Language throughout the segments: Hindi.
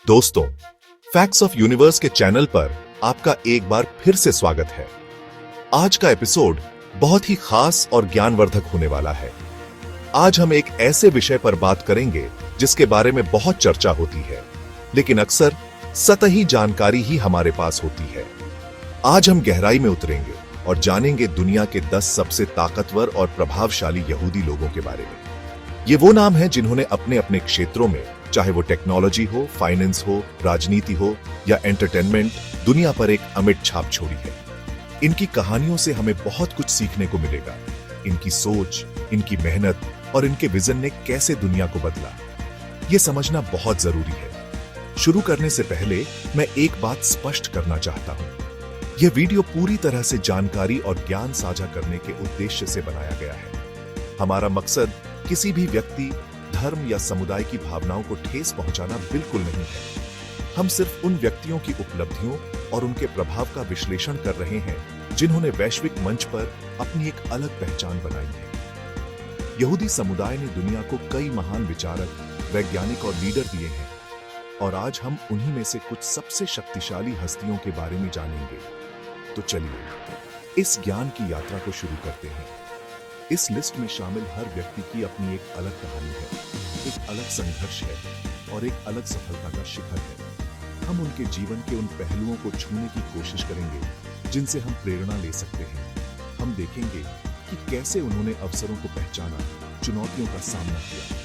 दोस्तों, फैक्ट्स ऑफ यूनिवर्स के चैनल पर आपका एक बार फिर से स्वागत है। आज का एपिसोड बहुत ही खास और ज्ञानवर्धक होने वाला है। आज हम एक ऐसे विषय पर बात करेंगे जिसके बारे में बहुत चर्चा होती है, लेकिन अक्सर सतही जानकारी ही हमारे पास होती है। आज हम गहराई में उतरेंगे और जानेंगे दुनिया के 10 सबसे ताकतवर और प्रभावशाली यहूदी लोगों के बारे में। ये वो नाम हैं जिन्होंने अपने अपने क्षेत्रों में, चाहे वो टेक्नोलॉजी हो, फाइनेंस हो, राजनीति हो या एंटरटेनमेंट, दुनिया पर एक अमिट छाप छोड़ी है। इनकी कहानियों से हमें बहुत कुछ सीखने को मिलेगा। इनकी सोच, इनकी मेहनत और इनके विजन ने कैसे दुनिया को बदला, ये समझना बहुत जरूरी है। शुरू करने से पहले मैं एक बात स्पष्ट करना चाहता हूं। यह वीडियो पूरी तरह से जानकारी और ज्ञान साझा करने के उद्देश्य से बनाया गया है। हमारा मकसद किसी भी व्यक्ति, धर्म या समुदाय की भावनाओं को ठेस पहुंचाना बिल्कुल नहीं है। हम सिर्फ उन व्यक्तियों की उपलब्धियों और उनके प्रभाव का विश्लेषण कर रहे हैं जिन्होंने वैश्विक मंच पर अपनी एक अलग पहचान बनाई है। यहूदी समुदाय ने दुनिया को कई महान विचारक, वैज्ञानिक और लीडर दिए हैं, और आज हम उन्हीं में से कुछ सबसे शक्तिशाली हस्तियों के बारे में जानेंगे। तो चलिए इस ज्ञान की यात्रा को शुरू करते हैं। इस लिस्ट में शामिल हर व्यक्ति की अपनी एक अलग कहानी है, एक अलग संघर्ष है और एक अलग सफलता का शिखर है। हम उनके जीवन के उन पहलुओं को छूने की कोशिश करेंगे जिनसे हम प्रेरणा ले सकते हैं। हम देखेंगे कि कैसे उन्होंने अवसरों को पहचाना, चुनौतियों का सामना किया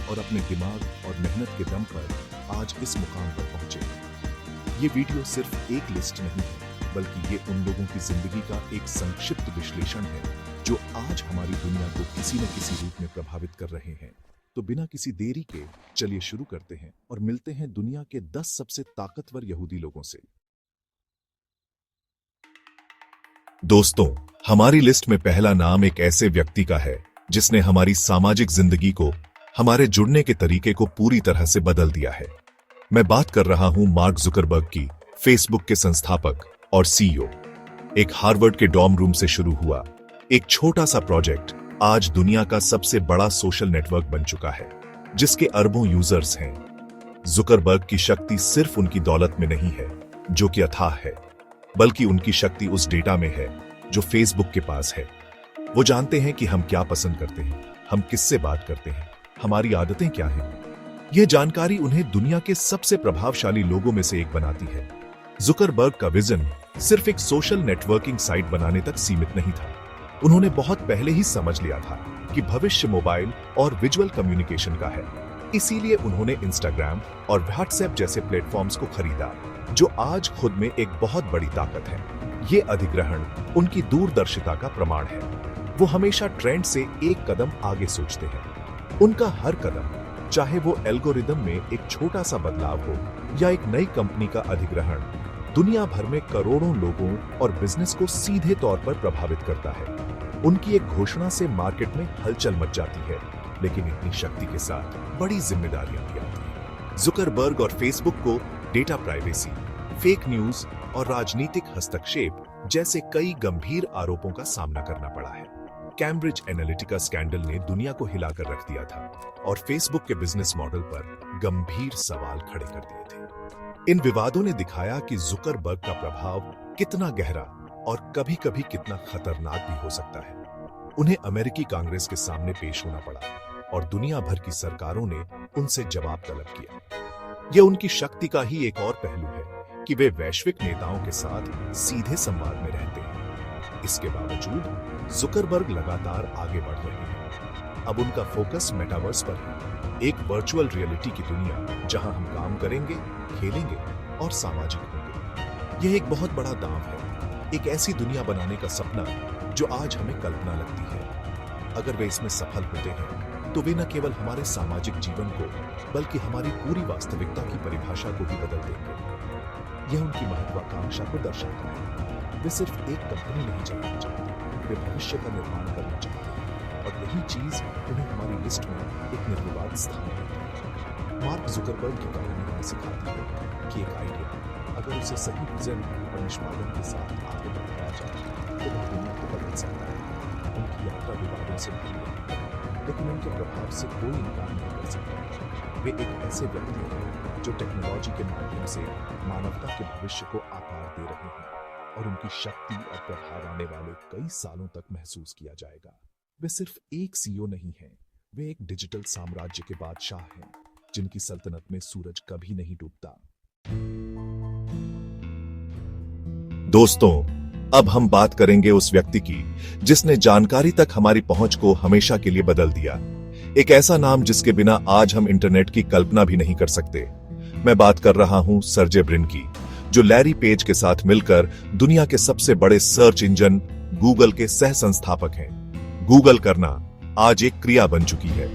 और अपने दिमाग और मेहनत के दम पर आज इस मुकाम पर पहुंचे। ये वीडियो सिर्फ एक लिस्ट नहीं है, बल्कि ये उन लोगों की जिंदगी का एक संक्षिप्त विश्लेषण है जो आज हमारी दुनिया को किसी न किसी रूप में प्रभावित कर रहे हैं। तो बिना किसी देरी के चलिए शुरू करते हैं और मिलते हैं दुनिया के 10 सबसे ताकतवर यहूदी लोगों से। दोस्तों, हमारी लिस्ट में पहला नाम एक ऐसे व्यक्ति का है जिसने हमारी सामाजिक जिंदगी को, हमारे जुड़ने के तरीके को पूरी तरह से बदल दिया है। मैं बात कर रहा हूं मार्क जुकरबर्ग की, फेसबुक के संस्थापक और सीईओ। एक हार्वर्ड के डॉर्म रूम से शुरू हुआ एक छोटा सा प्रोजेक्ट आज दुनिया का सबसे बड़ा सोशल नेटवर्क बन चुका है, जिसके अरबों यूजर्स हैं। जुकरबर्ग की शक्ति सिर्फ उनकी दौलत में नहीं है जो कि अथाह है, बल्कि उनकी शक्ति उस डेटा में है जो फेसबुक के पास है। वो जानते हैं कि हम क्या पसंद करते हैं, हम किससे बात करते हैं, हमारी आदतें क्या हैं। यह जानकारी उन्हें दुनिया के सबसे प्रभावशाली लोगों में से एक बनाती है। जुकरबर्ग का विजन सिर्फ एक सोशल नेटवर्किंग साइट बनाने तक सीमित नहीं था। उन्होंने बहुत पहले ही समझ लिया था कि भविष्य मोबाइल और विजुअल कम्युनिकेशन का है। इसीलिए उन्होंने इंस्टाग्राम और व्हाट्सएप जैसे प्लेटफॉर्म्स को खरीदा, जो आज खुद में एक बहुत बड़ी ताकत है। ये अधिग्रहण उनकी दूरदर्शिता का प्रमाण है। वो हमेशा ट्रेंड से एक कदम आगे सोचते हैं। उनका हर कदम, चाहे वो एल्गोरिदम में एक छोटा सा बदलाव हो या एक नई कंपनी का अधिग्रहण, दुनिया भर में करोड़ों लोगों और बिजनेस को सीधे तौर पर प्रभावित करता है। उनकी एक घोषणा से मार्केट में हलचल मच जाती है, लेकिन इतनी शक्ति के साथ बड़ी जिम्मेदारियां भी आती हैं। जुकरबर्ग और फेसबुक को डेटा प्राइवेसी, फेक न्यूज और राजनीतिक हस्तक्षेप जैसे कई गंभीर आरोपों का सामना करना पड़ा है। कैम्ब्रिज एनालिटिका स्कैंडल ने दुनिया को हिलाकर रख दिया था और फेसबुक के बिजनेस मॉडल पर गंभीर सवाल खड़े कर दिए थे। इन विवादों ने दिखाया कि जुकरबर्ग का प्रभाव कितना गहरा और कभी-कभी कितना खतरनाक भी हो सकता है। उन्हें अमेरिकी कांग्रेस के सामने पेश होना पड़ा और दुनिया भर की सरकारों ने उनसे जवाब तलब किया। यह उनकी शक्ति का ही एक और पहलू है कि वे वैश्विक नेताओं के साथ सीधे संवाद में रहते हैं। इसके बावजूद जुकरबर्ग लगातार आगे बढ़ रहे हैं। अब उनका फोकस मेटावर्स पर है, एक वर्चुअल रियलिटी की दुनिया जहां हम काम करेंगे, खेलेंगे और सामाजिक होंगे। यह एक बहुत बड़ा दांव है, एक ऐसी दुनिया बनाने का सपना जो आज हमें कल्पना लगती है। अगर वे इसमें सफल होते हैं तो वे न केवल हमारे सामाजिक जीवन को, बल्कि हमारी पूरी वास्तविकता की परिभाषा को भी बदल देंगे। यह उनकी महत्वाकांक्षा को दर्शाता है। वे सिर्फ एक कंपनी नहीं चलाना चाहते, वे भविष्य का निर्माण करना चाहते हैं, और यही चीज उन्हें हमारी लिस्ट में एक निर्विवाद स्थान देती है। मार्क जुकरबर्ग की कहानी हमें सिखाती है कि एक आइडिया अगर उसे सही विजन और निष्पादन के साथ आगे बढ़ाया जाए तो वह दुनिया को बदल सकता है। उनकी यात्रा विवादों से भरी रही, लेकिन उनके प्रभाव से कोई इनकार नहीं कर सकता। वे एक ऐसे व्यक्ति हैं जो टेक्नोलॉजी के माध्यम से मानवता के भविष्य को आकार दे रहे हैं और उनकी शक्ति और प्रभाव आने वाले कई सालों तक महसूस किया जाएगा। वे सिर्फ एक सीईओ नहीं हैं, वे एक डिजिटल साम्राज्य के बादशाह हैं जिनकी सल्तनत में सूरज कभी नहीं डूबता। दोस्तों, अब हम बात करेंगे उस व्यक्ति की जिसने जानकारी तक हमारी पहुंच को हमेशा के लिए बदल दिया। एक ऐसा नाम जिसके बिना आज हम इंटरनेट की कल्पना भी नहीं कर सकते। मैं बात कर रहा हूं सर्जे ब्रिन की, जो लैरी पेज के साथ मिलकर दुनिया के सबसे बड़े सर्च इंजन गूगल के सह संस्थापक हैं। गूगल करना आज एक क्रिया बन चुकी है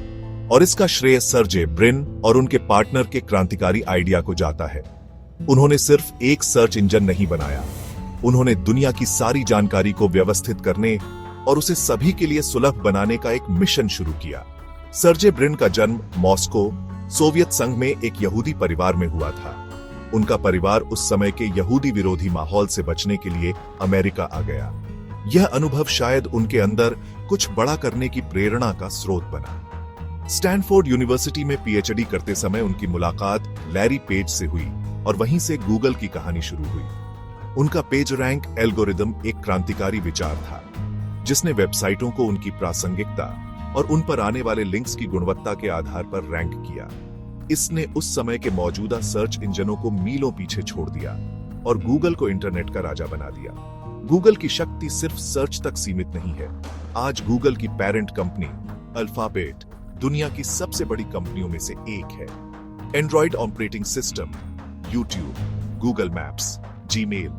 और इसका श्रेय सर्जे ब्रिन और उनके पार्टनर के क्रांतिकारी आइडिया को जाता है। उन्होंने सिर्फ एक सर्च इंजन नहीं बनाया, उन्होंने दुनिया की सारी जानकारी को व्यवस्थित करने और उसे सभी के लिए सुलभ बनाने का एक मिशन शुरू किया। सर्जे ब्रिन का जन्म मॉस्को, सोवियत संघ में एक यहूदी परिवार में हुआ था। उनका परिवार उस समय के यहूदी विरोधी माहौल से बचने के लिए अमेरिका आ गया। यह अनुभव शायद उनके अंदर कुछ बड़ा करने की प्रेरणा का स्रोत बना। स्टैनफोर्ड यूनिवर्सिटी में पीएचडी करते समय उनकी मुलाकात लैरी पेज से हुई और वहीं से गूगल की कहानी शुरू हुई। उनका पेज रैंक एल्गोरिदम एक क्रांतिकारी विचार था, जिसने वेबसाइटों को उनकी प्रासंगिकता और उन पर आने वाले लिंक्स की गुणवत्ता के आधार पर रैंक किया। इसने उस समय के मौजूदा सर्च इंजनों को मीलों पीछे छोड़ दिया और गूगल को इंटरनेट का राजा बना दिया। गूगल की शक्ति सिर्फ सर्च तक सीमित नहीं है। आज गूगल की पेरेंट कंपनी अल्फाबेट दुनिया की सबसे बड़ी कंपनियों में से एक है। Android operating system, YouTube, Google maps, Gmail,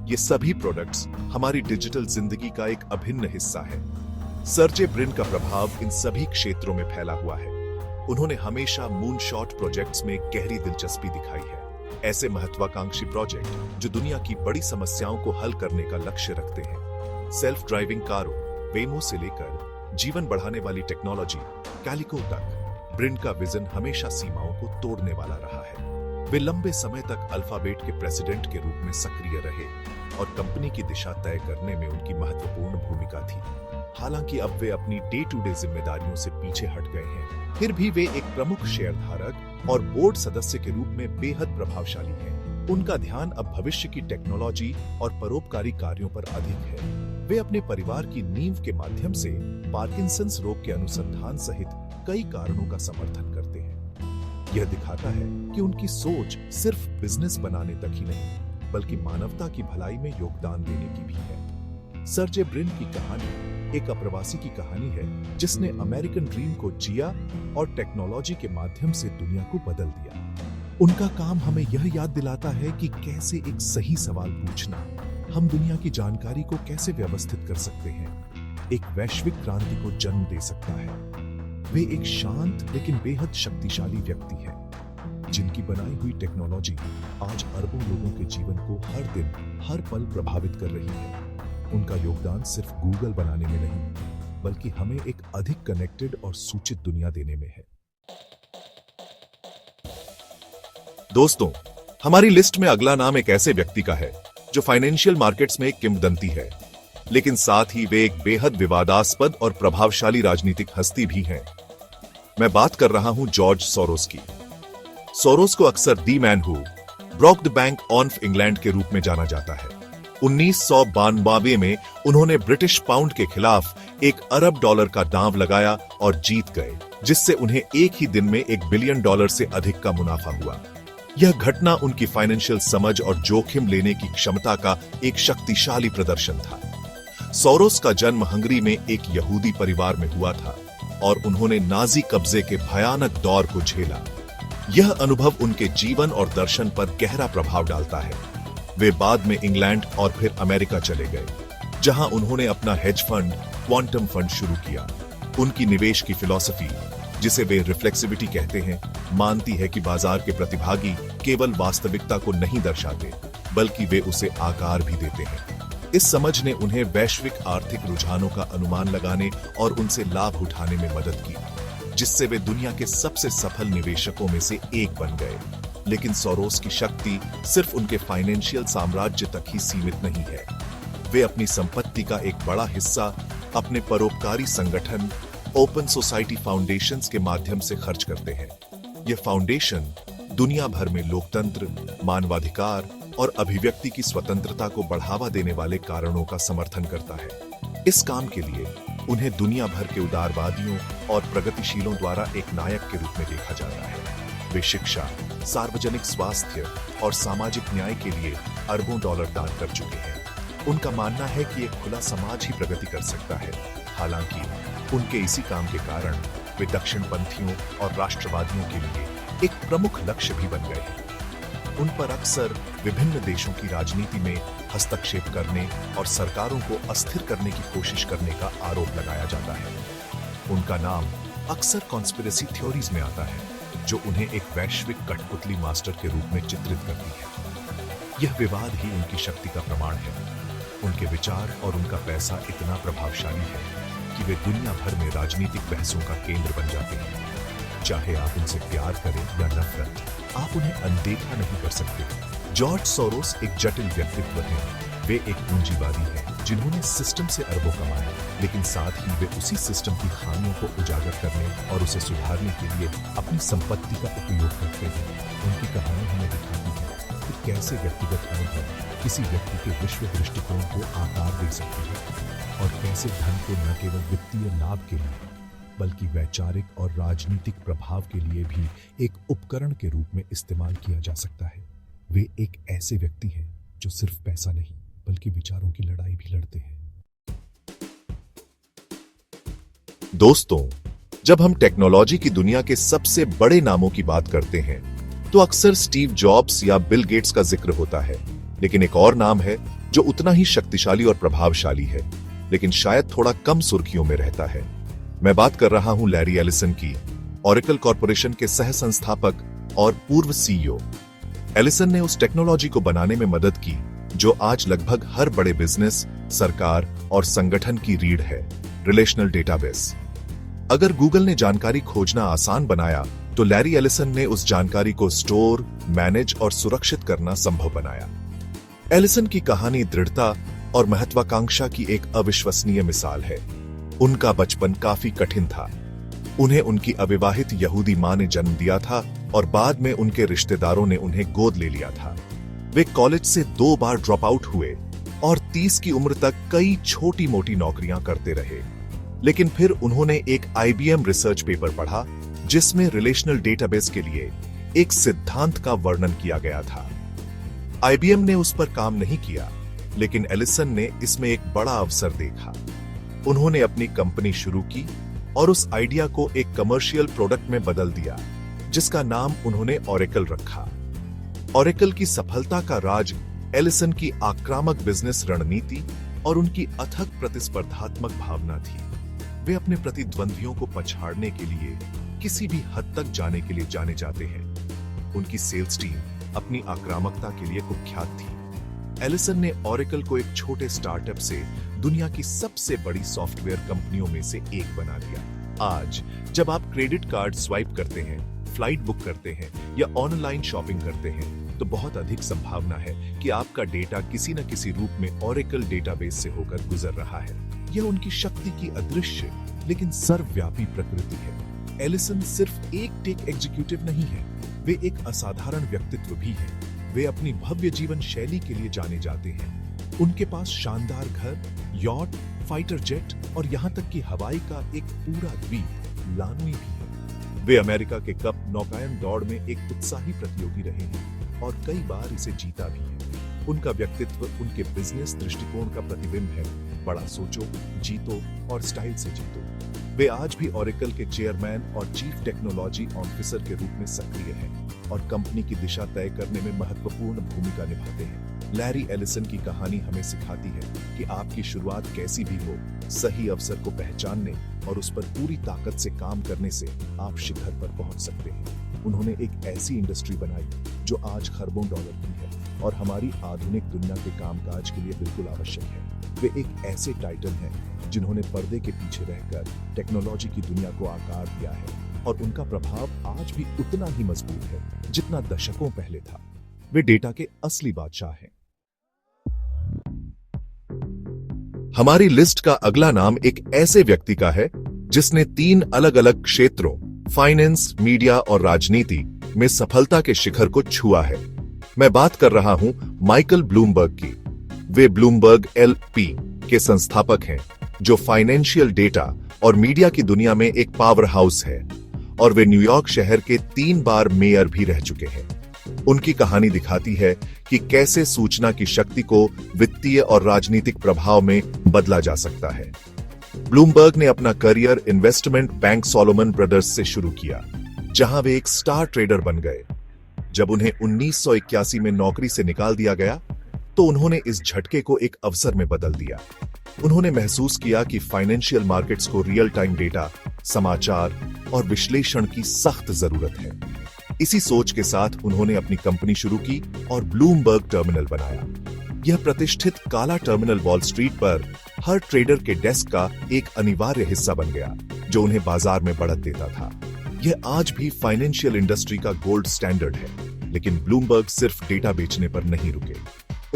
ये सभी प्रोडक्ट्स हमारी डिजिटल जिंदगी का एक अभिन्न हिस्सा है। सर्जे ब्रिन का प्रभाव इन सभी क्षेत्रों में फैला हुआ है। उन्होंने हमेशा मूनशॉट प्रोजेक्ट्स में गहरी दिलचस्पी दिखाई है, ऐसे महत्वाकांक्षी प्रोजेक्ट जो दुनिया की बड़ी समस्याओं को हल करने का लक्ष्य रखते हैं। सेल्फ ड्राइविंग कारों, वेमो से लेकर जीवन बढ़ाने वाली टेक्नोलॉजी कैलिको तक, ब्रिन का विजन हमेशा सीमाओं को तोड़ने वाला रहा है। वे लंबे समय तक अल्फाबेट के प्रेसिडेंट के रूप में सक्रिय रहे और कंपनी की दिशा तय करने में उनकी महत्वपूर्ण भूमिका थी। हालांकि अब वे अपनी डे टू डे जिम्मेदारियों से पीछे हट गए हैं, फिर भी वे एक प्रमुख शेयरधारक और बोर्ड सदस्य के रूप में बेहद प्रभावशाली हैं। उनका ध्यान अब भविष्य की टेक्नोलॉजी और परोपकारी कार्यों पर अधिक है। वे अपने परिवार की नींव के माध्यम से पार्किंसंस रोग के अनुसंधान सहित कई कारणों का समर्थन करते हैं। यह दिखाता है कि उनकी सोच सिर्फ बिजनेस बनाने तक ही नहीं, बल्कि मानवता की भलाई में योगदान देने की भी है। सर्जे ब्रिन की कहानी एक अप्रवासी की कहानी है जिसने अमेरिकन ड्रीम को जिया और टेक्नोलॉजी के माध्यम से दुनिया को बदल दिया। उनका काम हमें यह याद दिलाता है कि कैसे एक सही सवाल पूछना हम दुनिया की जानकारी को कैसे व्यवस्थित कर सकते हैं, एक वैश्विक क्रांति को जन्म दे सकता है। वे एक शांत लेकिन बेहद शक्तिशाली व्यक्ति हैं, जिनकी बनाई हुई टेक्नोलॉजी आज अरबों लोगों के जीवन को हर दिन, हर पल प्रभावित कर रही है। उनका योगदान सिर्फ गूगल बनाने में नहीं, बल्कि हमें एक अधिक कनेक्टेड और सूचित दुनिया देने में है। दोस्तों, हमारी लिस्ट में अगला नाम एक ऐसे व्यक्ति का है जो फाइनेंशियल मार्केट्स में एक किंवदंती है, लेकिन साथ ही वे एक बेहद विवादास्पद और प्रभावशाली राजनीतिक हस्ती भी हैं। मैं बात कर रहा हूं जॉर्ज सोरोस की। सोरोस को अक्सर the man who broke the bank of England के रूप में जाना जाता है। 1992 में उन्होंने ब्रिटिश पाउंड के खिलाफ $1 अरब का दांव लगाया और जीत गए, जिससे उन्हें एक ही दिन में $1 बिलियन से अधिक का मुनाफा हुआ। यह घटना उनकी फाइनेंशियल समझ और जोखिम लेने की क्षमता का एक शक्तिशाली प्रदर्शन था। सोरोस का जन्म हंगरी में एक यहूदी परिवार में हुआ था और उन्होंने नाजी कब्जे के भयानक दौर को झेला। यह अनुभव उनके जीवन और दर्शन पर गहरा प्रभाव डालता है। वे बाद में इंग्लैंड और फिर अमेरिका चले गए, जहां उन्होंने अपना हेज फंड क्वांटम फंड शुरू किया। उनकी निवेश की फिलॉसफी, जिसे वे रिफ्लेक्सिविटी कहते हैं, मानती है कि बाजार के प्रतिभागी केवल वास्तविकता को नहीं दर्शाते, बल्कि वे उसे आकार भी देते हैं। इस समझ ने उन्हें वैश्विक आर्थिक रुझानों का अनुमान लगाने और उनसे लाभ उठाने में मदद की, जिससे वे दुनिया के सबसे सफल निवेशकों में से एक बन गए। लेकिन सोरोस की शक्ति सिर्फ उनके फाइनेंशियल साम्राज्य तक ही सीमित नहीं है। वे अपनी संपत्ति का एक बड़ा हिस्सा अपने परोपकारी संगठन ओपन सोसाइटी फाउंडेशंस के माध्यम से खर्च करते हैं। यह फाउंडेशन दुनिया भर में लोकतंत्र, मानवाधिकार और अभिव्यक्ति की स्वतंत्रता को बढ़ावा देने वाले कारणों का समर्थन करता है। इस काम के लिए उन्हें दुनिया भर के उदारवादियों और प्रगतिशीलों द्वारा एक नायक के रूप में देखा जाता है। वे शिक्षा, सार्वजनिक स्वास्थ्य और सामाजिक न्याय के लिए अरबों डॉलर दान कर चुके हैं। उनका मानना है कि एक खुला समाज ही प्रगति कर सकता है। हालांकि उनके इसी काम के कारण वे दक्षिणपंथियों और राष्ट्रवादियों के लिए एक प्रमुख लक्ष्य भी बन गए हैं। उन पर अक्सर विभिन्न देशों की राजनीति में हस्तक्षेप करने और सरकारों को अस्थिर करने की कोशिश करने का आरोप लगाया जाता है। उनका नाम अक्सर कॉन्स्पिरेसी थ्योरीज में आता है, जो उन्हें एक वैश्विक कठपुतली मास्टर के रूप में चित्रित करती है। यह विवाद ही उनकी शक्ति का प्रमाण है। उनके विचार और उनका पैसा इतना प्रभावशाली है कि वे दुनिया भर में राजनीतिक बहसों का केंद्र बन जाते हैं। चाहे आप उनसे प्यार करें या नफरत, आप उन्हें अनदेखा नहीं कर सकते। जॉर्ज सोरोस एक जटिल व्यक्तित्व है। वे एक पूंजीवादी हैं जिन्होंने सिस्टम से अरबों कमाए, लेकिन साथ ही वे उसी सिस्टम की खामियों को उजागर करने और उसे सुधारने के लिए अपनी संपत्ति का उपयोग करते हैं। उनकी कहानी हमें दिखाती है कि कैसे व्यक्तिगत अनुभव किसी व्यक्ति के विश्व दृष्टिकोण को आकार दे सकते हैं और कैसे धन को न केवल वित्तीय लाभ के लिए बल्कि वैचारिक और राजनीतिक प्रभाव के लिए भी एक उपकरण के रूप में इस्तेमाल किया जा सकता है। वे एक ऐसे व्यक्ति हैं जो सिर्फ पैसा नहीं बल्कि विचारों की लड़ाई भी लड़ते हैं। दोस्तों, जब हम टेक्नोलॉजी की दुनिया के सबसे बड़े नामों की बात करते हैं तो अक्सर स्टीव जॉब्स या बिल गेट्स का जिक्र होता है, लेकिन एक और नाम है जो उतना ही शक्तिशाली और प्रभावशाली है, लेकिन शायद थोड़ा कम सुर्खियों में रहता है। मैं बात कर रहा हूं लैरी एलिसन की, ओरेकल कॉर्पोरेशन के सह संस्थापक और पूर्व सीईओ। एलिसन ने उस टेक्नोलॉजी को बनाने में मदद की जो आज लगभग हर बड़े बिजनेस, सरकार और संगठन की रीढ़ है, रिलेशनल डेटाबेस। अगर गूगल ने जानकारी खोजना आसान बनाया, तो लैरी एलिसन ने उस जानकारी को स्टोर, मैनेज और सुरक्षित करना संभव बनाया। एलिसन की कहानी दृढ़ता और महत्वाकांक्षा की एक अविश्वसनीय मिसाल है। उनका बचपन काफी कठिन था। उन्हें उनकी अविवाहित यहूदी मां ने जन्म दिया था और बाद में उनके रिश्तेदारों ने उन्हें गोद ले लिया था। वे कॉलेज से 2 बार ड्रॉप आउट हुए और 30 की उम्र तक कई छोटी मोटी नौकरियां करते रहे। लेकिन फिर उन्होंने एक IBM रिसर्च पेपर पढ़ा जिसमें रिलेशनल डेटाबेस के लिए एक सिद्धांत का वर्णन किया गया था। IBM ने उस पर काम नहीं किया, लेकिन एलिसन ने इसमें एक बड़ा अवसर देखा। उन्होंने अपनी कंपनी शुरू की और उस आइडिया को एक कमर्शियल प्रोडक्ट में बदल दिया, जिसका नाम उन्होंने ओरेकल रखा। ओरेकल की सफलता का राज एलिसन की आक्रामक बिजनेस रणनीति और उनकी अथक प्रतिस्पर्धात्मक भावना थी। वे अपने प्रतिद्वंदियों को पछाड़ने के लिए किसी भी हद तक जाने के लिए जाने जाते हैं। उनकी सेल्स टीम अपनी आक्रामकता के लिए कुख्यात थी। एलिसन ने ओरेकल को एक छोटे स्टार्टअप से दुनिया की सबसे बड़ी सॉफ्टवेयर कंपनियों में से एक बना दिया। आज जब आप क्रेडिट कार्ड स्वाइप करते हैं, फ्लाइट बुक करते हैं या ऑनलाइन शॉपिंग करते हैं, तो बहुत अधिक संभावना है कि आपका डेटा किसी न किसी रूप में ओरेकल डेटाबेस से होकर गुजर रहा है। यह उनकी शक्ति की अदृश्य लेकिन सर्वव्यापी प्रकृति है। एलिसन सिर्फ एक टेक एग्जीक्यूटिव नहीं है, वे एक असाधारण व्यक्तित्व भी हैं। वे अपनी भव्य जीवन शैली के लिए जाने जाते हैं। उनके पास शानदार घर, यॉट, फाइटर जेट और यहाँ तक कि हवाई का एक पूरा द्वीप लानवी भी है। वे अमेरिका के कप नौकायन दौड़ में एक उत्साही प्रतियोगी रहे हैं और कई बार इसे जीता भी है। उनका व्यक्तित्व उनके बिजनेस दृष्टिकोण का प्रतिबिंब है। बड़ा सोचो, जीतो और स्टाइल से जीतो। वे आज भी ओरेकल के चेयरमैन और चीफ टेक्नोलॉजी ऑफिसर के रूप में सक्रिय हैं और कंपनी की दिशा तय करने में महत्वपूर्ण भूमिका निभाते हैं। लैरी एलिसन की कहानी हमें सिखाती है कि आपकी शुरुआत कैसी भी हो, सही अवसर को पहचानने और उस पर पूरी ताकत से काम करने से आप शिखर पर पहुंच सकते हैं। उन्होंने एक ऐसी इंडस्ट्री बनाई जो आज खरबों डॉलर की है और हमारी आधुनिक दुनिया के कामकाज के लिए बिल्कुल आवश्यक है। वे एक ऐसे टाइटन हैं जिन्होंने पर्दे के पीछे रहकर टेक्नोलॉजी की दुनिया को आकार दिया है और उनका प्रभाव आज भी उतना ही मजबूत है जितना दशकों पहले था। वे डेटा के असली बादशाह हैं। हमारी लिस्ट का अगला नाम एक ऐसे व्यक्ति का है जिसने 3 अलग अलग क्षेत्रों फाइनेंस, मीडिया और राजनीति में सफलता के शिखर को छुआ है। मैं बात कर रहा हूं माइकल ब्लूमबर्ग की। वे ब्लूमबर्ग एलपी के संस्थापक हैं, जो फाइनेंशियल डेटा और मीडिया की दुनिया में एक पावर हाउस है, और वे न्यूयॉर्क शहर के 3 बार मेयर भी रह चुके हैं। उनकी कहानी दिखाती है कि कैसे सूचना की शक्ति को वित्तीय और राजनीतिक प्रभाव में बदला जा सकता है। ब्लूमबर्ग ने अपना career investment bank Solomon brothers से शुरू किया, जहां वे एक स्टार ट्रेडर बन गए। जब उन्हें 1981 में नौकरी से निकाल दिया गया, तो उन्होंने इस झटके को एक अवसर में बदल दिया। उन्होंने महसूस किया कि फाइनेंशियल मार्केट्स को रियल टाइम डेटा, समाचार और विश्लेषण की सख्त जरूरत है। इसी सोच के साथ उन्होंने अपनी कंपनी शुरू की और ब्लूमबर्ग टर्मिनल बनाया। यह प्रतिष्ठित काला टर्मिनल वॉल स्ट्रीट पर हर ट्रेडर के डेस्क का एक अनिवार्य हिस्सा बन गया, जो उन्हें बाजार में बढ़त देता था। यह आज भी फाइनेंशियल इंडस्ट्री का गोल्ड स्टैंडर्ड है, लेकिन ब्लूमबर्ग सिर्फ डेटा बेचने पर नहीं रुके।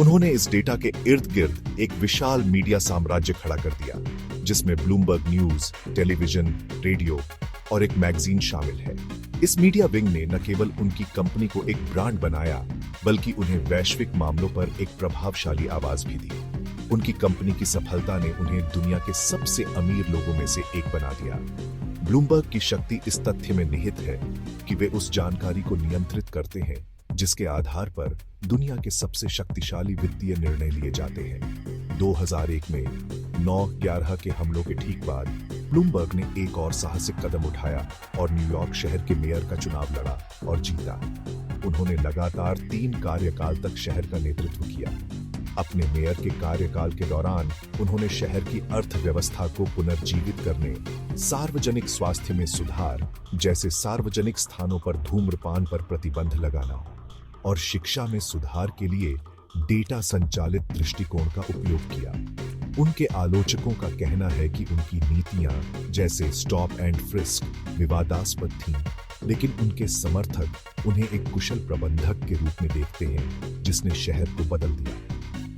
उन्होंने इस डेटा के इर्द गिर्द एक विशाल मीडिया साम्राज्य खड़ा कर दिया, जिसमें ब्लूमबर्ग न्यूज, टेलीविजन, रेडियो और एक मैगजीन शामिल है। इस मीडिया विंग ने न केवल उनकी कंपनी को एक ब्रांड बनाया, बल्कि उन्हें वैश्विक मामलों पर एक प्रभावशाली आवाज भी दी। उनकी कंपनी की सफलता ने उन्हें दुनिया के सबसे अमीर लोगों में से एक बना दिया। ब्लूमबर्ग की शक्ति इस तथ्य में निहित है कि वे उस जानकारी को नियंत्रित करते हैं जिसके आधार पर दुनिया के सबसे शक्तिशाली वित्तीय निर्णय लिए जाते हैं। 2001 में 9/11 के हमलों के ठीक बाद ब्लूमबर्ग ने एक और साहसिक कदम उठाया और न्यूयॉर्क शहर के मेयर का चुनाव लड़ा और जीता। उन्होंने लगातार 3 कार्यकाल तक शहर का नेतृत्व किया। अपने मेयर के कार्यकाल के दौरान उन्होंने शहर की अर्थव्यवस्था को पुनर्जीवित करने, सार्वजनिक स्वास्थ्य में सुधार, जैसे सार्वजनिक स्थानों पर धूम्रपान पर प्रतिबंध लगाना, और शिक्षा में सुधार के लिए डेटा संचालित दृष्टिकोण का उपयोग किया। उनके आलोचकों का कहना है कि उनकी नीतियां, जैसे स्टॉप एंड फ्रिस्क, विवादास्पद थीं, लेकिन उनके समर्थक उन्हें एक कुशल प्रबंधक के रूप में देखते हैं, जिसने शहर को बदल दिया।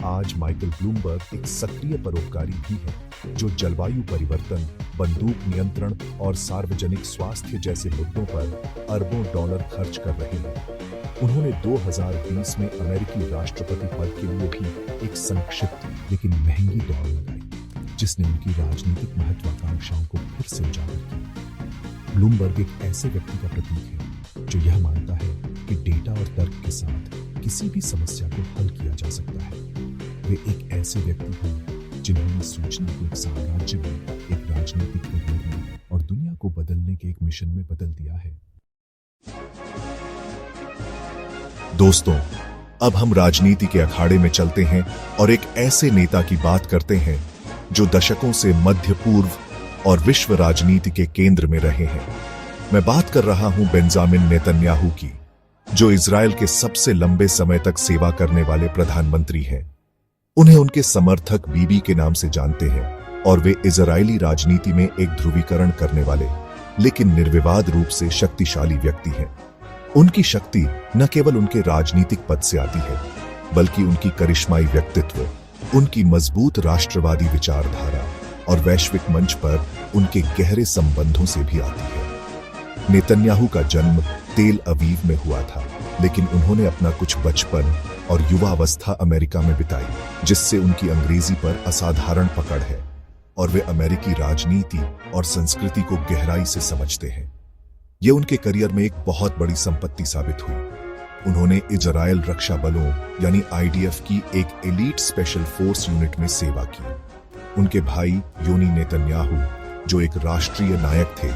आज माइकल ब्लूमबर्ग एक सक्रिय परोपकारी भी है, जो जलवायु परिवर्तन, बंदूक नियंत्रण और सार्वजनिक स्वास्थ्य जैसे मुद्दों पर अरबों डॉलर खर्च कर रहे हैं। उन्होंने 2020 में अमेरिकी राष्ट्रपति पद के लिए भी एक संक्षिप्त लेकिन महंगी दौड़ लगाई, जिसने उनकी राजनीतिक महत्वाकांक्षाओं को फिर से उजागर किया। ब्लूमबर्ग एक ऐसे व्यक्ति का प्रतीक है जो यह मानता है कि डेटा और तर्क के साथ किसी भी समस्या को हल किया जा सकता है। वे एक ऐसे व्यक्ति हैं जिन्होंने सूचना को एक साम्राज्य में, एक राजनीतिक करियर में और दुनिया को बदलने के एक मिशन में बदल दिया है। दोस्तों, अब हम राजनीति के अखाड़े में चलते हैं और एक ऐसे नेता की बात करते हैं जो दशकों से मध्य पूर्व और विश्व राजनीति के केंद्र में रहे हैं। मैं बात कर रहा हूं बेंजामिन नेतन्याहू की, जो इजराइल के सबसे लंबे समय तक सेवा करने वाले प्रधानमंत्री हैं। उन्हें उनके समर्थक बीबी के नाम से जानते हैं और वे इजरायली राजनीति में एक ध्रुवीकरण करने वाले लेकिन निर्विवाद रूप से शक्तिशाली व्यक्ति हैं। उनकी शक्ति न केवल उनके राजनीतिक पद से आती है, बल्कि उनकी करिश्माई व्यक्तित्व, उनकी मजबूत राष्ट्रवादी विचारधारा और वैश्विक मंच पर उनके गहरे संबंधों से भी आती है। नेतन्याहू का जन्म तेल अवीव में हुआ था, लेकिन उन्होंने अपना कुछ बचपन और युवावस्था अमेरिका में बिताई, जिससे उनकी अंग्रेजी पर असाधारण पकड़ है और वे अमेरिकी राजनीति और संस्कृति को गहराई से समझते हैं। ये उनके करियर में एक बहुत बड़ी संपत्ति साबित हुई। उन्होंने इजराइल रक्षा बलों यानी आईडीएफ की एक एलीट स्पेशल फोर्स यूनिट में सेवा की। उनके भाई योनी नेतन्याहू, जो एक राष्ट्रीय नायक थे,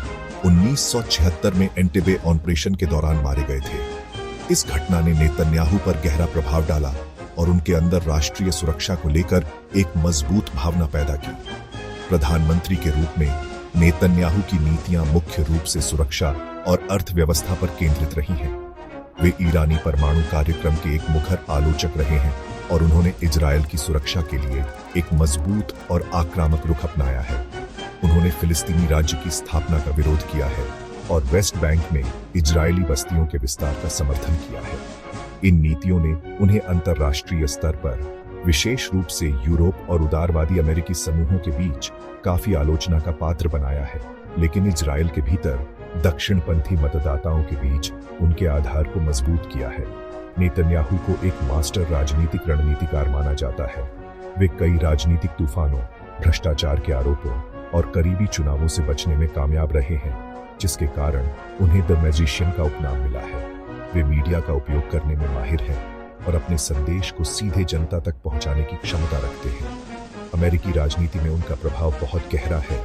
1976 में एंटेबे ऑपरेशन के दौरान मारे गए थे। इस घटना ने नेतन्याहू पर गहरा प्रभाव डाला और उनके अंदर राष्ट्रीय सुरक्षा को लेकर एक मजबूत भावना पैदा की। प्रधानमंत्री के रूप में नेतन्याहू की नीतियां मुख्य रूप से सुरक्षा और अर्थव्यवस्था पर केंद्रित रही हैं। वे ईरानी परमाणु कार्यक्रम के एक मुखर आलोचक रहे हैं और उन्होंने इजराइल की सुरक्षा के लिए एक मजबूत और आक्रामक रुख अपनाया है। उन्होंने फिलिस्तीनी राज्य की स्थापना का विरोध किया है और वेस्ट बैंक में इजरायली बस्तियों के विस्तार का समर्थन किया है। इन नीतियों ने उन्हें अंतर्राष्ट्रीय स्तर पर, विशेष रूप से यूरोप और उदारवादी अमेरिकी समूहों के बीच, काफी आलोचना का पात्र बनाया है। लेकिन इजराइल के भीतर दक्षिणपंथी मतदाताओं के बीच उनके आधार को मजबूत किया है। नेतन्याहू को एक मास्टर राजनीतिक रणनीतिकार माना जाता है। वे कई राजनीतिक तूफानों, भ्रष्टाचार के आरोपों और करीबी चुनावों से बचने में कामयाब रहे हैं, जिसके कारण उन्हें द मैजिशियन का उपनाम मिला है। वे मीडिया का उपयोग करने में माहिर हैं और अपने संदेश को सीधे जनता तक पहुंचाने की क्षमता रखते हैं। अमेरिकी राजनीति में उनका प्रभाव बहुत गहरा है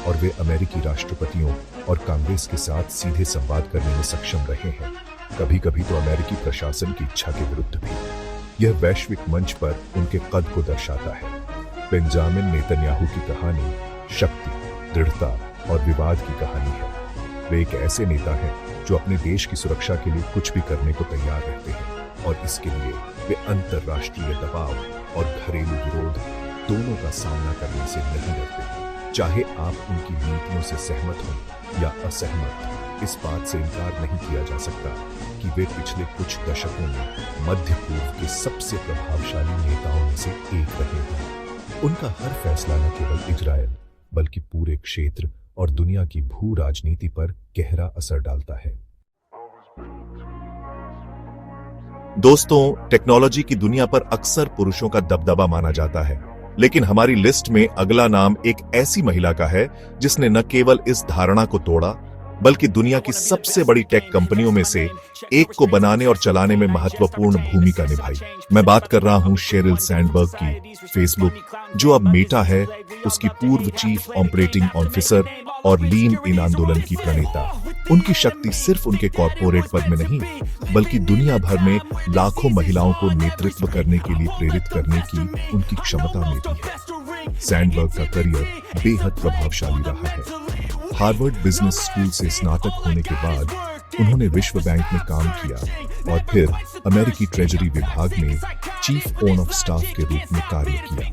और वे अमेरिकी राष्ट्रपतियों और कांग्रेस के साथ सीधे संवाद करने में सक्षम रहे हैं, कभी कभी तो अमेरिकी प्रशासन की इच्छा के विरुद्ध भी। यह वैश्विक मंच पर उनके कद को दर्शाता है। बेंजामिन नेतन्याहू की कहानी शक्ति, दृढ़ता और विवाद की कहानी है। वे एक ऐसे नेता हैं जो अपने देश की सुरक्षा के लिए कुछ भी करने को तैयार रहते हैं और इसके लिए वे अंतर्राष्ट्रीय दबाव और घरेलू विरोध दोनों का सामना करने से नहीं डरते। चाहे आप उनकी नीतियों से सहमत हों या असहमत, इस बात से इनकार नहीं किया जा सकता कि वे पिछले कुछ दशकों में मध्य पूर्व के सबसे प्रभावशाली नेताओं में से एक रहे हैं। उनका हर फैसला न केवल इजरायल बल्कि पूरे क्षेत्र और दुनिया की भू राजनीति पर गहरा असर डालता है। दोस्तों, टेक्नोलॉजी की दुनिया पर अक्सर पुरुषों का दबदबा माना जाता है, लेकिन हमारी लिस्ट में अगला नाम एक ऐसी महिला का है जिसने न केवल इस धारणा को तोड़ा बल्कि दुनिया की सबसे बड़ी टेक कंपनियों में से एक को बनाने और चलाने में महत्वपूर्ण भूमिका निभाई। मैं बात कर रहा हूं शेरिल सैंडबर्ग की। फेसबुक, जो अब मेटा है, उसकी पूर्व चीफ ऑपरेटिंग ऑफिसर और लीन इन आंदोलन की प्रणेता। उनकी शक्ति सिर्फ उनके कॉर्पोरेट पद में नहीं बल्कि दुनिया भर में लाखों महिलाओं को नेतृत्व करने के लिए प्रेरित करने की उनकी क्षमता में भी है। सैंडबर्ग का करियर बेहद प्रभावशाली रहा है। हार्वर्ड बिजनेस स्कूल से स्नातक होने के बाद उन्होंने विश्व बैंक में काम किया और फिर अमेरिकी ट्रेजरी विभाग में चीफ ऑफ स्टाफ के रूप में कार्य किया।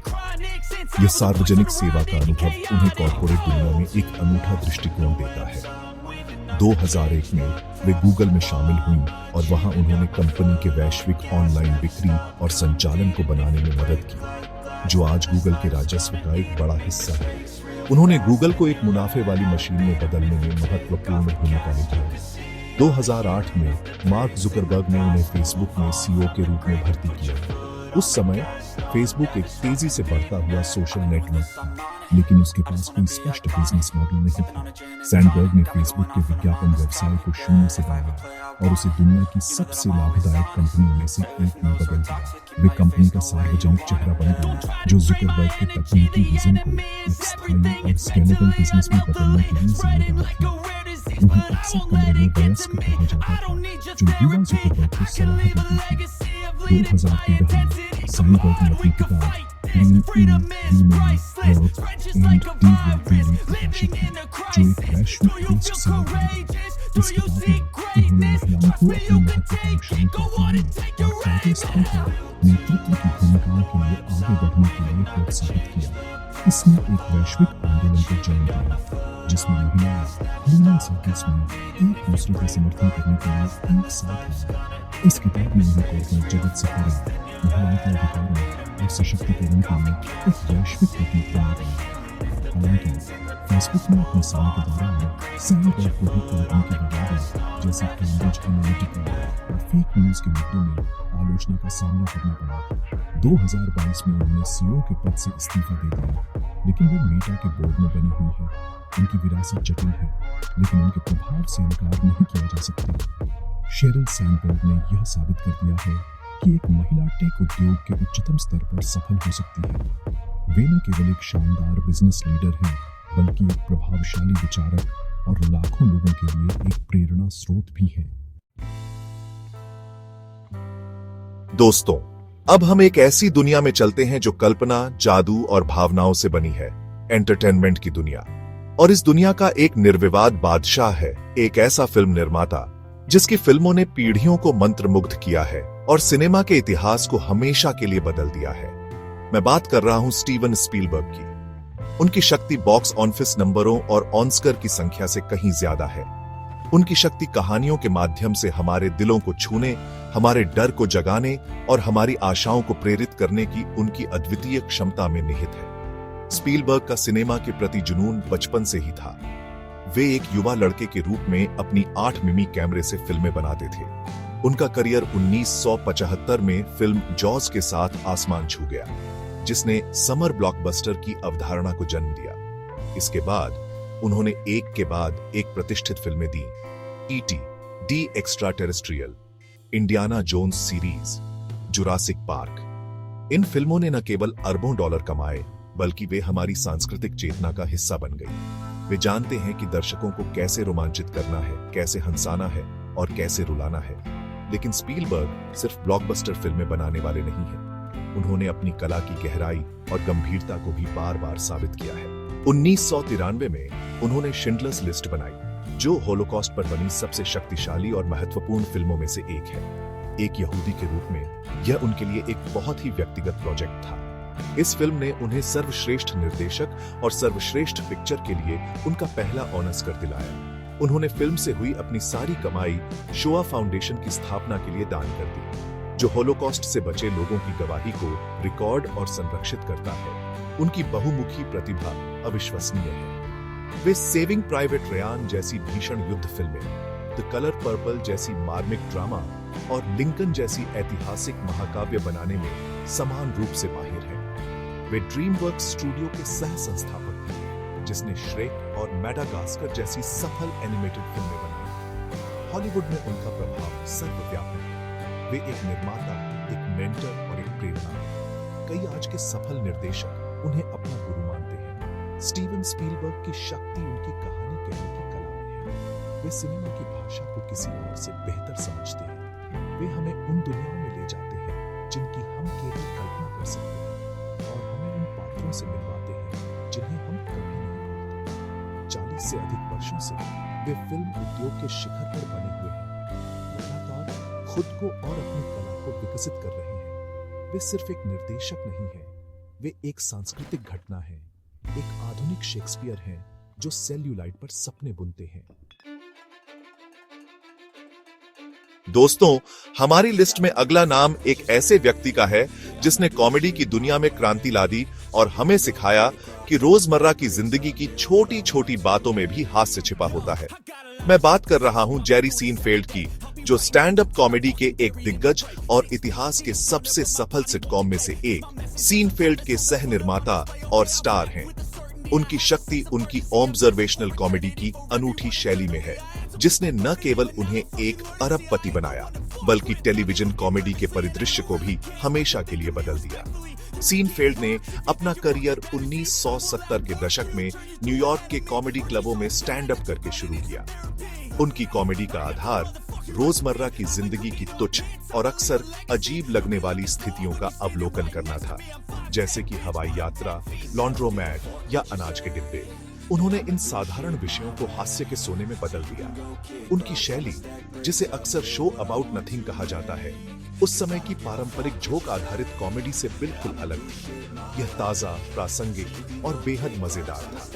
यह सार्वजनिक सेवा का अनुभव उन्हें कॉर्पोरेट दुनिया में एक अनूठा दृष्टिकोण देता है। 2001 में वे गूगल में शामिल हुई और वहां उन्होंने कंपनी के वैश्विक ऑनलाइन बिक्री और संचालन को बनाने में मदद की, जो आज गूगल के राजस्व का एक बड़ा हिस्सा है। उन्होंने गूगल को एक मुनाफे वाली मशीन में बदलने में महत्वपूर्ण भूमिका निभाई। 2008 में मार्क जुकरबर्ग ने उन्हें फेसबुक में सीईओ के रूप में भर्ती किया। उस समय फेसबुक एक तेजी से बढ़ता हुआ सोशल नेटवर्क था, लेकिन उसके पास कोई स्पष्ट बिजनेस मॉडल नहीं था। सैंडबर्ग ने फेसबुक के विज्ञापन व्यवसाय को शून्य से बनाया और उसे दुनिया की सबसे लाभदायक कंपनियों में से एक में बदल दिया। वे कंपनी का सार्वजनिक चेहरा बन गए, जो जुकरबर्ग के तकनीकी विजन को एक स्थायी और स्केलेबल बिजनेस में बदलने के लिए जिम्मेदार थे। उन्हें अक्सर कमरे में वयस्क कहा जाता था, जो युवा जुकरबर्ग को सलाह देती थी। 2013 में सैंडबर्ग ने अपनी किताब लीन इन वीमेन वर्क एंड डिविडेंड प्रकाशित की, जो एक वैश्विक बेस्टसेलर बन गई। इस किताब में उन्होंने महिलाओं को अपनी महत्वाकांक्षाओं को अपनाने और कार्यस्थल पर नेतृत्व की भूमिकाओं के लिए आगे बढ़ने के लिए प्रोत्साहित किया। इसने एक वैश्विक आंदोलन को जन्म दिया, जिसमें महिलाएं लीनिंग सर्कल्स में एक दूसरे का समर्थन करने के लिए एक साथ आई। इस किताब में उन्हें कॉर्पोरेट जगत से परे महिलाओं के अधिकारों और सशक्तिकरण के लिए एक वैश्विक प्रतीक बना दिया। हालांकि फेसबुक ने अपने समय के दौरान सैंडबर्ग को भी कंपनी के विवादों जैसे कैम्ब्रिज एनालिटिका और फेक न्यूज के मुद्दों में आलोचना का सामना करना पड़ा। 2022 में उन्होंने सीईओ के पद से इस्तीफा दे दिया, लेकिन वे मेटा के बोर्ड में बनी हुई है। उनकी विरासत जटिल है, लेकिन उनके प्रभाव से इनकार नहीं किया जा सकता। शेरिल सैंडबर्ग ने यह साबित कर दिया है कि एक महिला टेक उद्योग के उच्चतम स्तर पर सफल हो सकती है। वे न केवल एक शानदार बिजनेस लीडर हैं, बल्कि एक प्रभावशाली विचारक और लाखों लोगों के लिए एक प्रेरणा स्रोत भी है। दोस्तों, अब हम एक ऐसी दुनिया में चलते हैं जो कल्पना, जादू और भावनाओं से बनी है, एंटरटेनमेंट की दुनिया। और इस दुनिया का एक निर्विवाद बादशाह है, एक ऐसा फिल्म निर्माता जिसकी फिल्मों ने पीढ़ियों को मंत्रमुग्ध किया है और सिनेमा के इतिहास को हमेशा के लिए बदल दिया है। मैं बात कर रहा हूं स्टीवन स्पीलबर्ग की। उनकी शक्ति बॉक्स ऑफिस नंबरों और ऑस्कर की संख्या से कहीं ज्यादा है। उनकी शक्ति कहानियों के माध्यम से हमारे दिलों को छूने, हमारे डर को जगाने और हमारी आशाओं को प्रेरित करने की उनकी अद्वितीय क्षमता में निहित है। स्पीलबर्ग का सिनेमा के प्रति जुनून बचपन से ही था। वे एक युवा लड़के के रूप में अपनी 8 मिमी कैमरे से फिल्में बनाते थे। उनका करियर 1975 में फिल्म जॉज के साथ आसमान छू गया, जिसने समर ब्लॉकबस्टर की अवधारणा को जन्म दिया। इसके बाद उन्होंने एक के बाद एक प्रतिष्ठित फिल्में दी। ET, the extraterrestrial, Indiana Jones series, Jurassic Park. इन फिल्मों ने न केवल अरबों डॉलर कमाए, बल्कि वे हमारी सांस्कृतिक चेतना का हिस्सा बन गई। वे जानते हैं कि दर्शकों को कैसे रोमांचित करना है, कैसे हंसाना है और कैसे रुलाना है। लेकिन स्पीलबर्ग सिर्फ ब्लॉकबस्टर फिल्में बनाने वाले नहीं हैं। उन्होंने अपनी कला की गहराई और गंभीरता को भी बार बार साबित किया है। 1993 में उन्होंने शिंडलर्स लिस्ट बनाई, जो होलोकॉस्ट पर बनी सबसे शक्तिशाली और महत्वपूर्ण फिल्मों में से एक है। एक यहूदी के रूप में यह उनके लिए एक बहुत ही व्यक्तिगत प्रोजेक्ट था। इस फिल्म ने उन्हें सर्वश्रेष्ठ निर्देशक और सर्वश्रेष्ठ पिक्चर के लिए उनका पहला ऑस्कर दिलाया। उन्होंने फिल्म से हुई अपनी सारी कमाई शोआ फाउंडेशन की स्थापना के लिए दान कर दी, जो होलोकॉस्ट से बचे लोगों की गवाही को रिकॉर्ड और संरक्षित करता है। उनकी बहुमुखी प्रतिभा अविश्वसनीय है। वे सेविंग प्राइवेट रयान जैसी भीषण युद्ध फिल्में, द कलर पर्पल जैसी मार्मिक ड्रामा और लिंकन जैसी ऐतिहासिक महाकाव्य बनाने में समान रूप से माहिर हैं। वे ड्रीमवर्क्स स्टूडियो के सह संस्थापक हैं, जिसने श्रेक और मैडागास्कर जैसी सफल एनिमेटेड फिल्में बनाई। हॉलीवुड में उनका प्रभाव सर्वव्यापी है। वे एक निर्माता, एक मेंटर और एक प्रेरणा हैं। कई आज के सफल निर्देशक उन्हें अपना गुरु मानते हैं। स्टीवन स्पीलबर्ग की शक्ति उनकी कहानी कहने की कला में है। वे सिनेमा की भाषा को किसी और से बेहतर समझते हैं। वे हमें उन दुनियाओं में ले जाते हैं जिनकी हम केवल कल्पना कर सकते हैं, और हमें उन पात्रों से मिलवाते हैं जिन्हें हम कभी नहीं भूलते। 40 से अधिक वर्षों से वे फिल्म उद्योग के शिखर पर बने हुए हैं, लगातार खुद को और अपनी कला को विकसित कर रहे हैं। वे सिर्फ एक निर्देशक नहीं हैं, वे एक सांस्कृतिक घटना है, एक आधुनिक शेक्सपियर हैं जो सेल्यूलाइट पर सपने बुनते हैं। दोस्तों, हमारी लिस्ट में अगला नाम एक ऐसे व्यक्ति का है जिसने कॉमेडी की दुनिया में क्रांति ला दी और हमें सिखाया कि रोजमर्रा की जिंदगी की छोटी छोटी बातों में भी हास्य छिपा होता है। मैं बात कर रहा हूं जेरी सीनफेल्ड की, जो स्टैंड अप कॉमेडी के एक दिग्गज और इतिहास के सबसे सफल सिटकॉम में से एक सीनफेल्ड के सह निर्माता और स्टार हैं। उनकी शक्ति उनकी ऑब्जर्वेशनल कॉमेडी की अनूठी शैली में है, जिसने न केवल उन्हें एक अरबपति बनाया, बल्कि टेलीविजन कॉमेडी के परिदृश्य को भी हमेशा के लिए बदल दिया। सीनफेल्ड ने अपना करियर 1970 के दशक में न्यूयॉर्क के कॉमेडी क्लबों में स्टैंड अप करके शुरू किया। उनकी कॉमेडी का आधार रोजमर्रा की जिंदगी की तुच्छ और अक्सर अजीब लगने वाली स्थितियों का अवलोकन करना था, जैसे कि हवाई यात्रा, लॉन्ड्रोमैट या अनाज के डिब्बे। उन्होंने इन साधारण विषयों को हास्य के सोने में बदल दिया। उनकी शैली, जिसे अक्सर शो अबाउट नथिंग कहा जाता है, उस समय की पारंपरिक जोक आधारित कॉमेडी से बिल्कुल अलग थी। यह ताजा, प्रासंगिक और बेहद मजेदार था।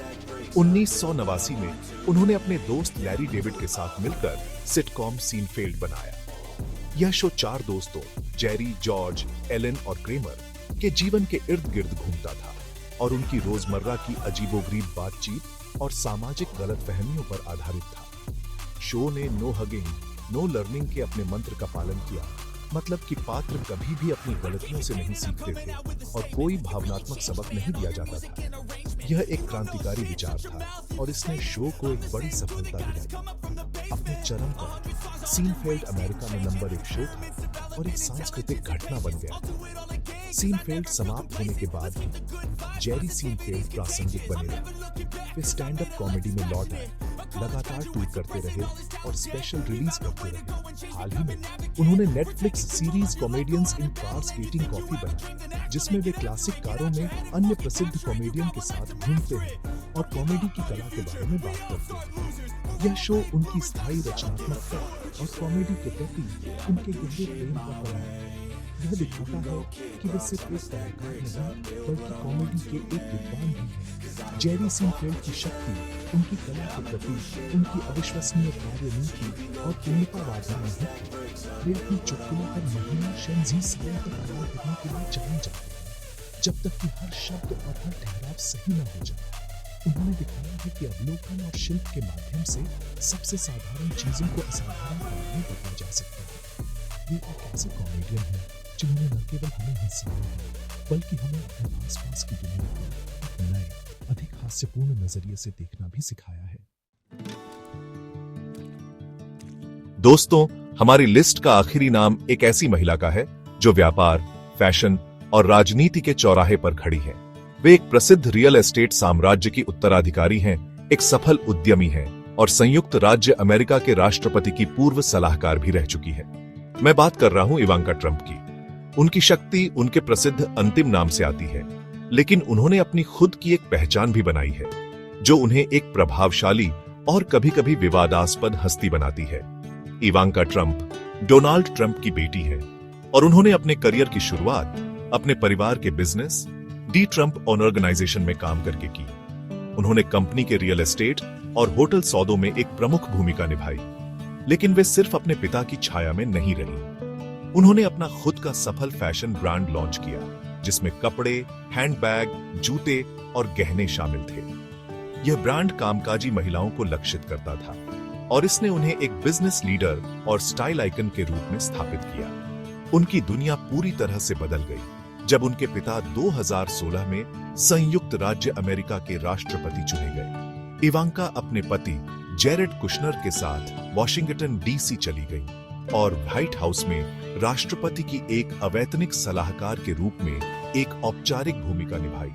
1989 में उन्होंने अपने दोस्त लैरी डेविड के साथ मिलकर सिटकॉम सीनफेल्ड बनाया। यह शो 4 दोस्तों जेरी, जॉर्ज, एलन और क्रेमर के जीवन के इर्द गिर्द घूमता था और उनकी रोजमर्रा की अजीबोगरीब बातचीत और सामाजिक गलतफहमियों पर आधारित था। शो ने नो हगिंग, नो लर्निंग के अपने मंत्र का पालन किया, मतलब कि पात्र कभी भी अपनी गलतियों से नहीं सीखते थे और कोई भावनात्मक सबक नहीं दिया जाता था। यह एक क्रांतिकारी विचार था और इसने शो को एक बड़ी सफलता दिलाई। अपने चरम पर सीनफेल्ड अमेरिका में नंबर 1 शो था और एक सांस्कृतिक घटना बन गया। सीनफेल्ड समाप्त होने के बाद भी जेरी सीनफेल्ड प्रासंगिक बने रहे। वे स्टैंड अप कॉमेडी में लौट आए, लगातार टूर करते रहे और स्पेशल रिलीज करते रहे। हाल ही में उन्होंने नेटफ्लिक्स सीरीज कॉमेडियंस इन कार स्केटिंग कॉफी बनाई, जिसमें वे क्लासिक कारों में अन्य प्रसिद्ध कॉमेडियन के साथ घूमते हैं और कॉमेडी की कला के बारे में बात करते हैं। यह शो उनकी स्थायी रचनात्मकता और कॉमेडी के प्रति उनके गहरे प्रेम का प्रमाण है। यह दिखाता है कि वे सिर्फ एक कलाकार नहीं, बल्कि कॉमेडी के एक विद्वान भी हैं। जेरी सीनफेल्ड की शक्ति उनकी कला के प्रति उनकी अविश्वसनीय कार्यनीति और पूर्णतावाद में नहीं थी। वे अपनी चुटकुलों पर महीनों शंजी सालों तक आराम करने के लिए जाने जाते हैं, जब तक कि हर शब्द और हर ठहराव सही न हो जाए। उन्होंने दिखाया है कि अवलोकन और शिल्प के माध्यम से सबसे साधारण चीजों को असाधारण बनाने बदला जा सकता है। वे एक ऐसे कॉमेडियन हैं जिन्होंने न केवल हमें हंसाया है, बल्कि हमें अपने आसपास की दुनिया को एक नए, अधिक हास्यपूर्ण नजरिए से देखना भी सिखाया है। दोस्तों, हमारी लिस्ट का आखिरी नाम एक ऐसी महिला का है जो व्यापार, फैशन और राजनीति के चौराहे पर खड़ी है। वे एक प्रसिद्ध रियल एस्टेट साम्राज्य की उत्तराधिकारी हैं, एक सफल उद्यमी हैं और संयुक्त राज्य अमेरिका के राष्ट्रपति की पूर्व सलाहकार भी रह चुकी है। मैं बात कर रहा हूं इवांका ट्रंप की। उनकी शक्ति उनके प्रसिद्ध अंतिम नाम से आती है, लेकिन उन्होंने अपनी खुद की एक पहचान भी बनाई है, जो उन्हें एक प्रभावशाली और कभी-कभी विवादास्पद हस्ती बनाती है। इवांका ट्रंप डोनाल्ड ट्रंप की बेटी है और उन्होंने अपने करियर की शुरुआत अपने परिवार के बिजनेस डी ट्रंप ऑर्गेनाइजेशन में काम करके की। उन्होंने कंपनी के रियल एस्टेट और होटल सौदों में एक प्रमुख भूमिका निभाई, लेकिन वे सिर्फ अपने पिता की छाया में नहीं रही। उन्होंने अपना खुद का सफल फैशन ब्रांड लॉन्च किया, जिसमें कपड़े, हैंडबैग, जूते और गहने शामिल थे। यह ब्रांड कामकाजी महिलाओं को लक्षित करता था और इसने उन्हें एक बिजनेस लीडर और स्टाइल आइकन के रूप में स्थापित किया। उनकी दुनिया पूरी तरह से बदल गई जब उनके पिता 2016 में संयुक्त राज्य अमेरिका के राष्ट्रपति चुने गए। इवांका अपने पति जेरेड कुशनर के साथ वॉशिंगटन डीसी चली गई और व्हाइट हाउस में राष्ट्रपति की एक अवैतनिक सलाहकार के रूप में एक औपचारिक भूमिका निभाई।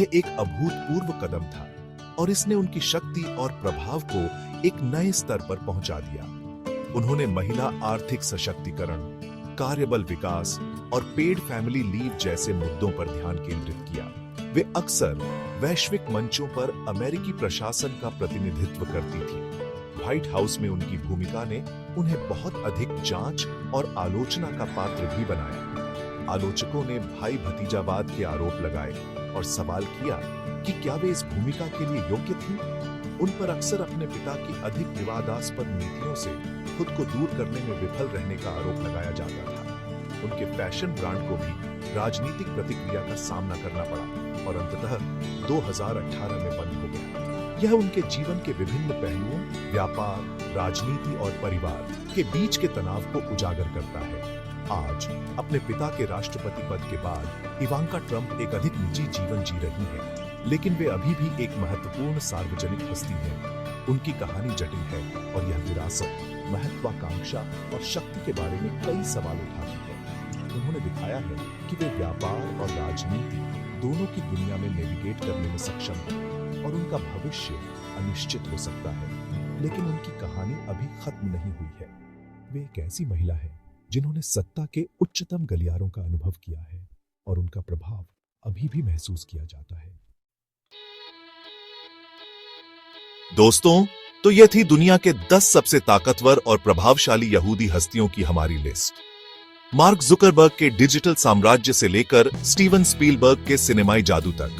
यह एक अभूतपूर्व कदम था और इसने उनकी शक्ति और प्रभाव को एक नए स्तर पर पहुंचा दिया। उन्होंने महिला आर्थिक सशक्तिकरण, कार्यबल विकास और पेड फैमिली लीव जैसे मुद्दों पर ध्यान केंद्रित किया। वे अक्सर वैश्विक मंचों पर अमेरिकी प्रशासन का प्रतिनिधित्व करती थी। व्हाइट हाउस में उनकी भूमिका ने उन्हें बहुत अधिक जांच और आलोचना का पात्र भी बनाया। आलोचकों ने भाई भतीजावाद के आरोप लगाए और सवाल किया कि क्या वे इस भूमिका के लिए योग्य थी। उन पर अक्सर अपने पिता की अधिक विवादास्पद नीतियों से खुद को दूर करने में विफल रहने का आरोप लगाया जाता था। उनके फैशन ब्रांड को भी राजनीतिक प्रतिक्रिया का सामना करना पड़ा और अंततः 2018 में बंद हो गया। यह उनके जीवन के विभिन्न पहलुओं, व्यापार, राजनीति और परिवार के बीच के तनाव को उजागर करता है। आज अपने पिता के राष्ट्रपति पद के बाद इवांका ट्रंप एक अधिक निजी जीवन जी रही हैं, लेकिन वे अभी भी एक महत्वपूर्ण सार्वजनिक हस्ती हैं। उनकी कहानी जटिल है और यह विरासत, महत्वाकांक्षा और शक्ति के बारे में कई सवाल उठाती है। उन्होंने दिखाया है कि वे व्यापार और राजनीति दोनों की दुनिया में नेविगेट करने में सक्षम हैं और उनका भविष्य अनिश्चित हो सकता है, लेकिन उनकी कहानी अभी खत्म नहीं हुई है। वे एक ऐसी महिला है जिन्होंने सत्ता के उच्चतम गलियारों का अनुभव किया है और उनका प्रभाव अभी भी महसूस किया जाता है। दोस्तों, तो यह थी दुनिया के 10 सबसे ताकतवर और प्रभावशाली यहूदी हस्तियों की हमारी लिस्ट। मार्क जुकरबर्ग के डिजिटल साम्राज्य से लेकर स्टीवन स्पीलबर्ग के सिनेमाई जादू तक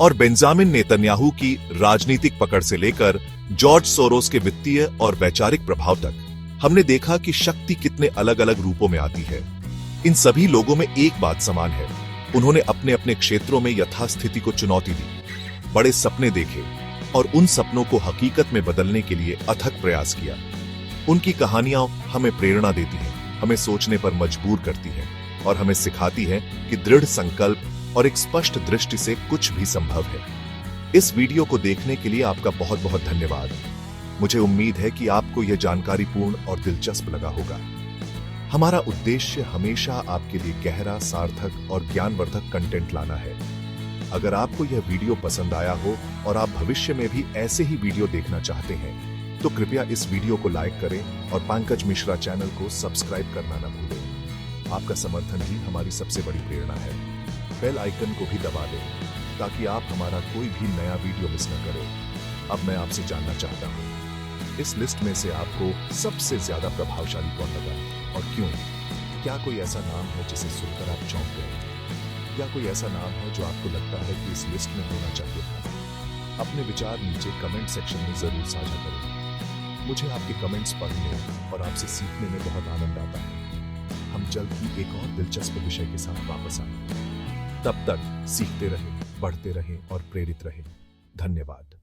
और बेंजामिन नेतन्याहू की राजनीतिक पकड़ से लेकर जॉर्ज सोरोस के वित्तीय और वैचारिक प्रभाव तक, हमने देखा कि शक्ति कितने अलग अलग रूपों में आती है। इन सभी लोगों में एक बात समान है, उन्होंने अपने अपने क्षेत्रों में यथास्थिति को चुनौती दी, बड़े सपने देखे और उन सपनों को हकीकत में बदलने के लिए अथक प्रयास किया। उनकी कहानियां हमें प्रेरणा देती हैं, हमें सोचने पर मजबूर करती हैं और हमें सिखाती हैं कि दृढ़ संकल्प और एक स्पष्ट दृष्टि से कुछ भी संभव है। इस वीडियो को देखने के लिए आपका बहुत बहुत धन्यवाद। मुझे उम्मीद है कि आपको यह जानकारीपूर्ण और दिलचस्प लगा होगा। हमारा उद्देश्य हमेशा आपके लिए गहरा, सार्थक और ज्ञानवर्धक कंटेंट लाना है। अगर आपको यह वीडियो पसंद आया हो और आप भविष्य में भी ऐसे ही वीडियो देखना चाहते हैं, तो कृपया इस वीडियो को लाइक करें और पंकज मिश्रा चैनल को सब्सक्राइब करना न भूलें। आपका समर्थन ही हमारी सबसे बड़ी प्रेरणा है। बेल आइकन को भी दबा दें ताकि आप हमारा कोई भी नया वीडियो मिस न करें। अब मैं आपसे जानना चाहता हूँ, इस लिस्ट में से आपको सबसे ज्यादा प्रभावशाली कौन लगा और क्यों? क्या कोई ऐसा नाम है जिसे सुनकर आप चौंक गए, या कोई ऐसा नाम है जो आपको लगता है कि इस लिस्ट में होना चाहिए था? अपने विचार नीचे कमेंट सेक्शन में जरूर साझा करें। मुझे आपके कमेंट्स पढ़ने और आपसे सीखने में बहुत आनंद आता है। हम जल्द ही एक और दिलचस्प विषय के साथ वापस आएंगे। तब तक सीखते रहें, बढ़ते रहें और प्रेरित रहें। धन्यवाद।